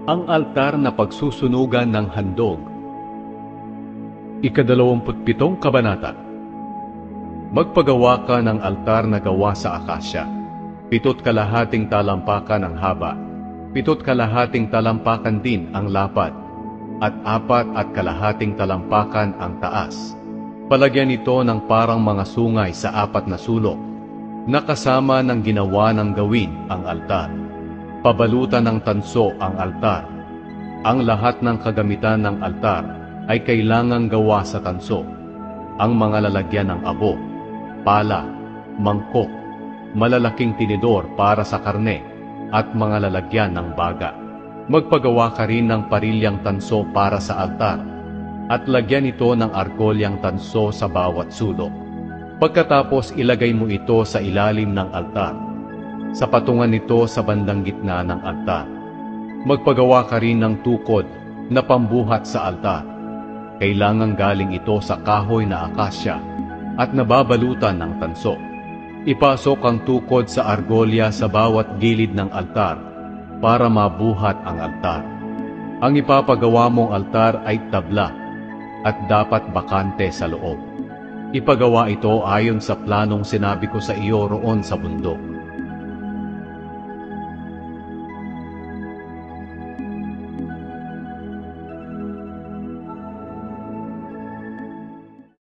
Ang altar na pagsusunugan ng handog. Ika-27 kabanata. Magpagawa ka ng altar na gawa sa akasya. 7.5 talampakan ang haba, 7.5 talampakan din ang lapad, at 4.5 talampakan ang taas. Palagyan ito ng parang mga sungay sa 4 na sulok, na kasama ng ginawa ng gawin ang altar. Pabalutan ng tanso ang altar. Ang lahat ng kagamitan ng altar ay kailangang gawa sa tanso. Ang mga lalagyan ng abo, pala, mangkok, malalaking tinidor para sa karne, at mga lalagyan ng baga. Magpagawa ka rin ng parilyang tanso para sa altar, at lagyan ito ng argolyang tanso sa bawat sulok. Pagkatapos ilagay mo ito sa ilalim ng altar, sa patungan nito sa bandang gitna ng altar. Magpagawa ka rin ng tukod na pambuhat sa altar. Kailangang galing ito sa kahoy na akasya at nababalutan ng tanso. Ipasok ang tukod sa argolya sa bawat gilid ng altar para mabuhat ang altar. Ang ipapagawa mong altar ay tabla at dapat bakante sa loob. Ipagawa ito ayon sa planong sinabi ko sa iyo roon sa bundok.